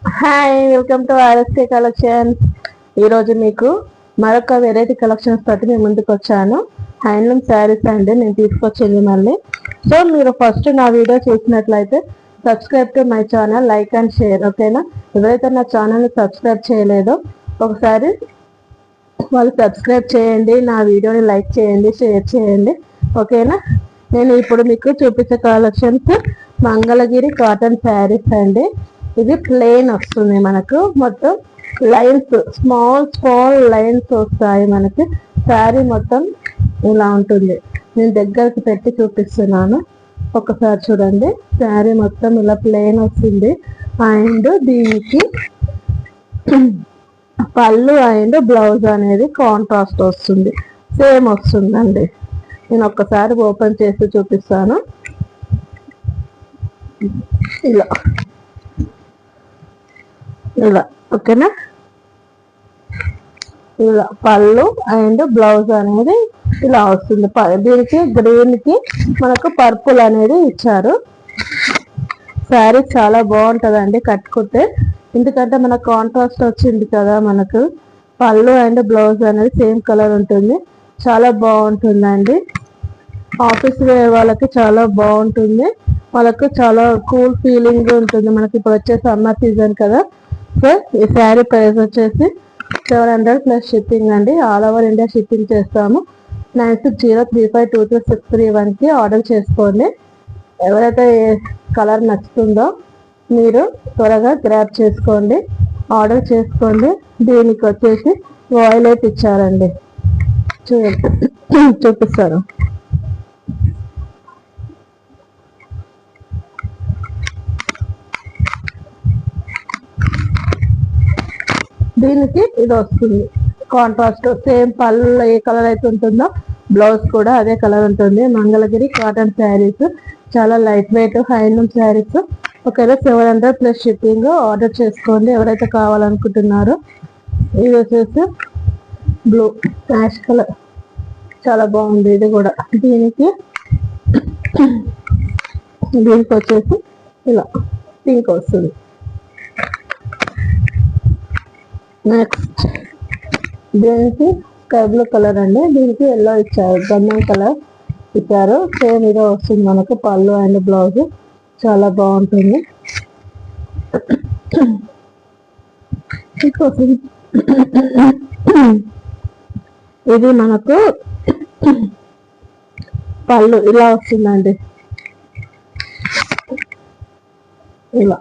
Hi, welcome to RSK collection. ఈరోజు మీకు మరొక వెరైటీ కలెక్షన్స్ తోటి నేను ముందుకు వచ్చాను. హ్యాండ్లూమ్ శారీస్ అండి నేను తీసుకొచ్చింది మళ్ళీ. సో మీరు ఫస్ట్ నా వీడియో చూసినట్లయితే subscribe to my channel, like and share. ఓకేనా? ఎవరైతే నా ఛానల్ని సబ్స్క్రైబ్ చేయలేదో ఒకసారి వాళ్ళు సబ్స్క్రైబ్ చేయండి, నా వీడియోని లైక్ చేయండి, షేర్ చేయండి. ఓకేనా? నేను ఇప్పుడు మీకు చూపించే కలెక్షన్స్ మంగళగిరి కాటన్ శారీస్ అండి. ఇది ప్లెయిన్ వస్తుంది, మనకు మొత్తం లైన్స్ స్మాల్ స్మాల్ లైన్స్ వస్తాయి. మనకి శారీ మొత్తం ఇలా ఉంటుంది. నేను దగ్గరకు పెట్టి చూపిస్తున్నాను, ఒకసారి చూడండి. శారీ మొత్తం ఇలా ప్లెయిన్ వస్తుంది. అండ్ దీనికి పళ్ళు అండ్ బ్లౌజ్ అనేది కాంట్రాస్ట్ వస్తుంది, సేమ్ వస్తుందండి. నేను ఒక్కసారి ఓపెన్ చేసి చూపిస్తాను. ఇలా ఇలా ఓకేనా? ఇలా పళ్ళు అండ్ బ్లౌజ్ అనేది ఇలా వస్తుంది. దీనికి గ్రీన్ కి మనకు పర్పుల్ అనేది ఇచ్చారు. శారీ చాలా బాగుంటుందండి కట్టుకుంటే, ఎందుకంటే మనకు కాంట్రాస్ట్ వచ్చింది కదా. మనకు పళ్ళు అండ్ బ్లౌజ్ అనేది సేమ్ కలర్ ఉంటుంది, చాలా బాగుంటుందండి. ఆఫీస్ వేర్ వాళ్ళకి చాలా బాగుంటుంది, వాళ్ళకు చాలా కూల్ ఫీలింగ్ ఉంటుంది. మనకి ఇప్పుడు వచ్చే సమ్మర్ సీజన్ కదా. సో ఈ శారీ ప్రైస్ వచ్చేసి 700 ప్లస్ షిప్పింగ్ అండి. ఆల్ ఓవర్ ఇండియా షిప్పింగ్ చేస్తాము. 9603523631కి ఆర్డర్ చేసుకోండి. ఎవరైతే కలర్ నచ్చుతుందో మీరు త్వరగా గ్రాప్ చేసుకోండి, ఆర్డర్ చేసుకోండి. దీనికి వచ్చేసి వాయిలెట్ ఇచ్చారండి, చూపిస్తారు. దీనికి ఇది వస్తుంది కాంట్రాస్ట్, సేమ్ పళ్ళు ఏ కలర్ అయితే ఉంటుందో బ్లౌజ్ కూడా అదే కలర్ ఉంటుంది. మంగళగిరి కాటన్ శారీస్ చాలా లైట్ వెయిట్ హ్యాండ్లూమ్ శారీస్. ఒకవేళ 700 ప్లస్ షిప్పింగ్, ఆర్డర్ చేసుకోండి ఎవరైతే కావాలనుకుంటున్నారో. ఇది వచ్చేసి బ్లూ యాష్ కలర్, చాలా బాగుంది ఇది కూడా. దీనికి వచ్చేసి ఇలా పింక్ వస్తుంది. నెక్స్ట్ దీనికి స్కై బ్లూ కలర్ అండి, దీనికి ఎల్లో ఇచ్చారు, గంధం కలర్ ఇచ్చారు. సేమ్ ఇదే వస్తుంది మనకు పళ్ళు అండ్ బ్లౌజ్, చాలా బాగుంటుంది. ఇది మనకు పళ్ళు ఇలా వస్తుందండి, ఇలా.